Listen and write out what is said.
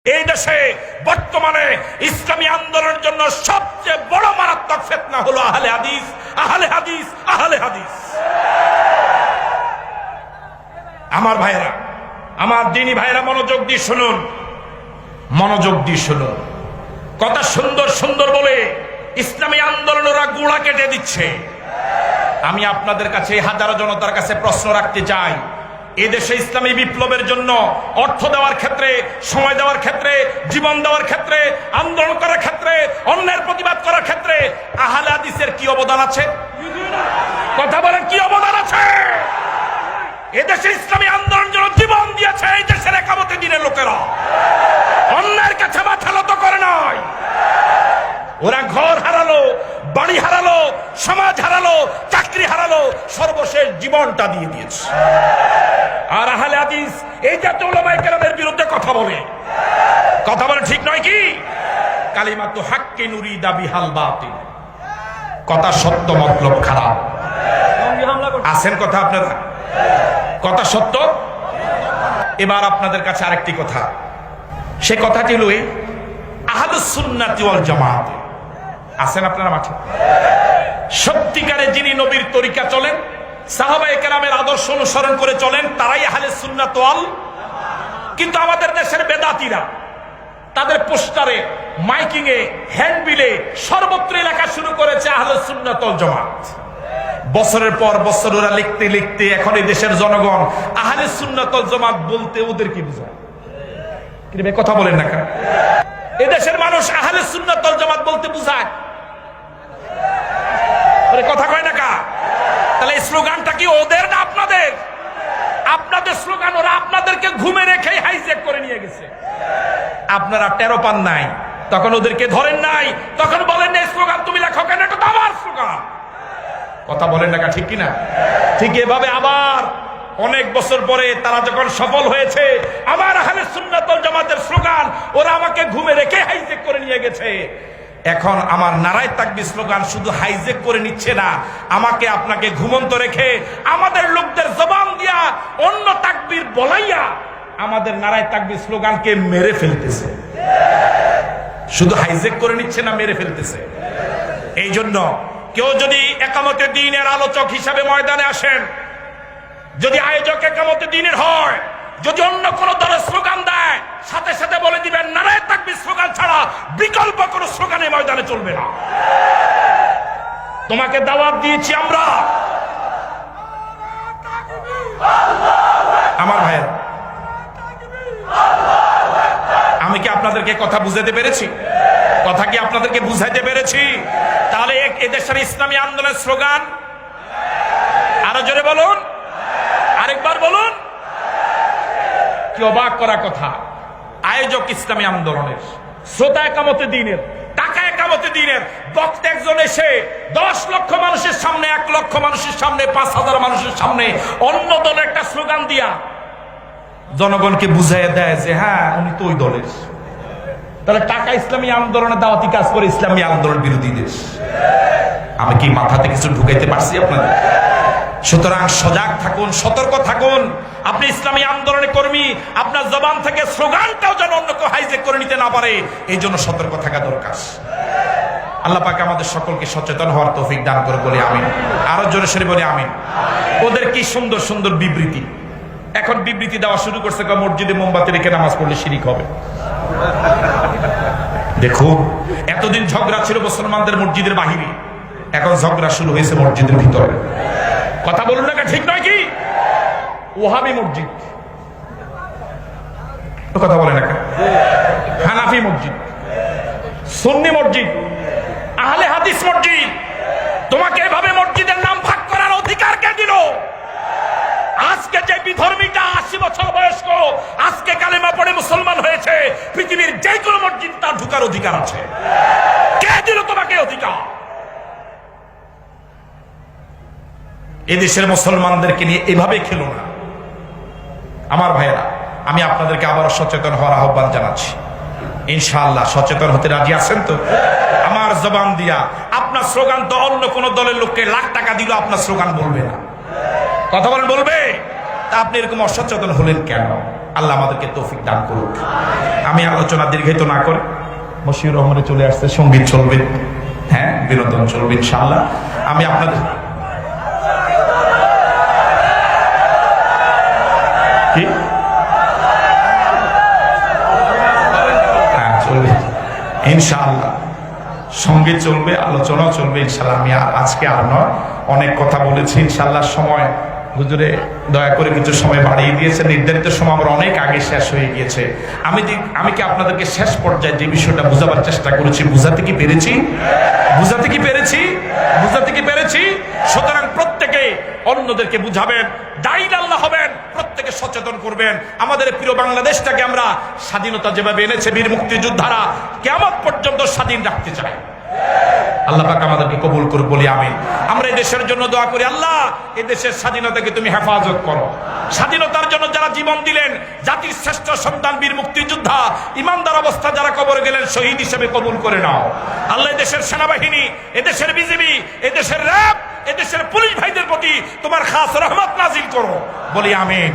এই দেশে বর্তমানে ইসলামী আন্দোলনের জন্য সবচেয়ে বড় মারাত্মক ফিতনা হলো আহলে হাদিস, আহলে হাদিস, আহলে হাদিস। আমার ভাইরা, আমার দ্বীনি ভাইরা, মনোযোগ দিয়ে শুনুন, মনোযোগ দিয়ে শুনুন। কথা সুন্দর সুন্দর বলে ইসলামী আন্দোলন ওরা গোড়া কেটে দিচ্ছে। আমি আপনাদের কাছে, হাজারো জনতার কাছে প্রশ্ন রাখতে চাই, এদেশে ইসলামী বিপ্লবের জন্য অর্থ দেওয়ার ক্ষেত্রে, সময় দেওয়ার ক্ষেত্রে, জীবন দেওয়ার ক্ষেত্রে, আন্দোলন করার ক্ষেত্রে, অন্যের প্রতিবাদ করার ক্ষেত্রে আহলে হাদিসের কি অবদান আছে? কথা বলেন, কি অবদান আছে? এদেশে ইসলামী আন্দোলনের জন্য জীবন দিয়েছে এই দেশের একামতে দিনের লোকেরা। অন্যের কাছে মাথা নত করে নয়। ওরা ঘর হারালো, বাড়ি হারালো, সমাজ হারালো, চাকরি হারালো, সর্বশেষ জীবনটা দিয়ে দিয়েছে। আর আহলে হাদিস এই জাতীয় উলামায়ে কেরামের বিরুদ্ধে কথা বলে, কথা বলে ঠিক নয় কি? কালিমাতু হাক্কি নুরিদা বিহাল বাতিল। কথা সত্য, মতলব খারাপ। আছেন কথা আপনারা? কথা সত্য। এবার আপনাদের কাছে আরেকটি কথা, সে কথাটি হলো আহলুস সুন্নাতি ওয়াল জামাত। আছেন আপনারা মাঠে? সত্যিকারে যিনি নবীর তরিকা চলেন, সাহাবায়ে কেরামের আদর্শ অনুসরণ করে চলেন, তারাই আহলে সুন্নাত ওয়াল। কিন্তু আমাদের দেশের বেদাতীরা তাদের পোস্টারে, মাইকিং এ, হ্যান্ডবিলে সর্বত্র লেখা শুরু করেছে আহলে সুন্নাত ওয়াল জামাত। বছরের পর বছর ওরা লিখতে লিখতে এখন এই দেশের জনগণ আহলে সুন্নাত ওয়াল জামাত বলতে ওদের কি বোঝায়? কথা বলেন না কেন? এদেশের মানুষ আহলে সুন্নাত ওয়াল জামাত বলতে বুঝায়, কথা কয় না কা? তাহলে এই স্লোগানটা কি ওদের না আপনাদের? আপনাদের স্লোগান। ওরা আপনাদেরকে ঘুমে রেখে হাইজ্যাক করে নিয়ে গেছে। আপনারা টেরো পান নাই, তখন ওদেরকে ধরেন নাই, তখন বলেন না স্লোগান তুমি লেখো কেন, এটা তো আমার স্লোগান। কথা বলেন না কা? ঠিক কিনা? ঠিক এভাবে আবার অনেক বছর পরে তারা যখন সফল হয়েছে, আমার আহলে সুন্নাত ওয়াল জামাতের স্লোগান ওরা আমাকে ঘুমে রেখে হাইজ্যাক করে নিয়ে গেছে। এখন আমার নারায়ে তাকবীর স্লোগান শুধু হাইজ্যাক করে নিচ্ছে না, আমাকে আপনাকে ঘুমন্ত রেখে আমাদের লোকদের জবান দিয়া অন্য তাকবীর বলাইয়া আমাদের নারায়ে তাকবীর স্লোগানকে মেরে ফেলতেছে। শুধু হাইজ্যাক করে নিচ্ছে না, মেরে ফেলতেছে। এই জন্য কেউ যদি একামতে দ্বীনের আলোচক হিসাবে ময়দানে আসেন, যদি আয়োজক একামতে দ্বীনের হয়, যদি অন্য কোন দলের স্লোগান দেয়, সাথে সাথে বলে দিবেন নারায়ে তাকবীর স্লোগান ছাড়া বিকল্প কোন স্লোগানে ময়দানে চলবে না। তোমাকে দাওয়াত দিয়েছি আমরা। আমার ভাইয়ের, আমি কি আপনাদেরকে কথা বুঝাতে পেরেছি? কথা কি আপনাদেরকে বুঝাইতে পেরেছি? তাহলে এদেশের ইসলামী আন্দোলনের স্লোগান আরো জোরে বলুন, আরেকবার বলুন। কি অবাক করা কথা! আয়োজক ইসলামী আন্দোলনের, শ্রোতা একামতে দ্বীনের, টাকা একামতে দ্বীনের, বক্তা একজন এসে 10 লক্ষ মানুষের সামনে, 1 লক্ষ মানুষের সামনে, 5,000 মানুষের সামনে অন্য দলের একটা স্লোগান দিয়া জনগণকে বুঝাইয়া দেয় যে হ্যাঁ উনি তো ওই দলের। তাহলে টাকা ইসলামী আন্দোলনের দাওয়াতি কাজ করে ইসলামী আন্দোলন বিরোধী দেশ। আমি কি মাথাতে কিছু ঢুকাইতে পারছি আপনাদের? সুতরাং সজাগ থাকুন, সতর্ক থাকুন। আপনি ইসলামী আন্দোলনের কর্মী, আপনার জবান থেকে স্লোগানটাও যেন অন্য কেউ হাইজ্যাক করে নিতে না পারে, এই জন্য সতর্ক থাকা দরকার। আল্লাহ পাক আমাদের সকলকে সচেতন হওয়ার তৌফিক দান করে বলি আমিন। আরো জোরে সরে বলি আমিন। ওদের কি সুন্দর সুন্দর বিবৃতি! এখন বিবৃতি দেওয়া শুরু করছে, মসজিদে মোমবাতি রেখে নামাজ পড়লে শিরিক হবে। দেখুন, এতদিন ঝগড়া ছিল মুসলমানদের মসজিদের বাহিরে, এখন ঝগড়া শুরু হয়েছে মসজিদের ভিতরে। কথা বলুন না, ঠিক নয় কি? ওহাবি মসজিদ, কথা বলে না, হানাফি মসজিদ, সুন্নি মসজিদ, আহলে হাদিস মসজিদ। তোমাকে এভাবে মসজিদের নাম ভাগ করার অধিকার কে দিল? আজকে যে বিধর্মীটা 80 বছর বয়স্ক, আজকে কালেমা পড়ে মুসলমান হয়েছে, পৃথিবীর যে কোনো মসজিদ তার ঢুকার অধিকার আছে। কে দিল তোমাকে অধিকার? এদেশের মুসলমানদেরকে নিয়ে এভাবে খেলো না। আমার ভাইয়েরা, আমি আপনাদেরকে আবার সচেতন হওয়ার আহ্বান জানাচ্ছি। ইনশাআল্লাহ সচেতন হতে রাজি আছেন তো? আমার জবান দিয়া আপনার স্লোগান তো অন্য কোন দলের লোককে লাখ টাকা দিল আপনার স্লোগান বলবে না। কথা বলেন, বলবে? তা আপনি এরকম অসচেতন হলেন কেন? আল্লাহ আমাদেরকে তৌফিক দান করুক। আমি আলোচনা দীর্ঘায়িত না করে মশিউর রহমানে চলে আসছে, সঙ্গীত চলবে, হ্যাঁ বিনোদন চলবে ইনশাআল্লাহ। আমি আপনাদের কি হ্যাঁ চলবে ইনশাআল্লাহ, সঙ্গীত চলবে, আলোচনাও চলবে ইনশাআল্লাহ। আমি আজকে আর নয়, অনেক কথা বলেছি ইনশাআল্লাহ। সময় হুজুরে দয়া করে কিছু সময় বাড়িয়ে দিয়েছে, নির্ধারিত সময় আমার অনেক আগে শেষ হয়ে গিয়েছে। আমি কি আপনাদেরকে শেষ পর্যায়ে যে বিষয়টা বোঝাবার চেষ্টা করেছি বুঝাতে কি পেরেছি? বুঝাতে কি পেরেছি? বুঝাতে কি পেরেছি? সুতরাং প্রত্যেকে অন্যদেরকে বুঝাবেন, দায়ী আল্লাহ হবেন, প্রত্যেকে সচেতন করবেন। আমাদের প্রিয় বাংলাদেশটাকে আমরা স্বাধীনতা যেভাবে এনেছে বীর মুক্তিযোদ্ধারা, কিয়ামত পর্যন্ত স্বাধীন রাখতে চাই। আল্লাহ পাক আমাদেরকে কবুল করুক বলি আমিন। আমরা এই দেশের জন্য দোয়া করি, আল্লাহ এই দেশের স্বাধীনতাকে তুমি হেফাজত করো। স্বাধীনতার জন্য যারা জীবন দিলেন, জাতির শ্রেষ্ঠ সন্তান বীর মুক্তিযোদ্ধা, ইমানদার অবস্থা যারা কবরে গেলেন, শহীদ হিসেবে কবুল করে নাও। আল্লাহ এদেশের সেনাবাহিনী, এদেশের বিজিবি, এদেশের র্যাব, এদেশের পুলিশ ভাইদের প্রতি তোমার খাস রহমত নাজিল করো বলি আমিন।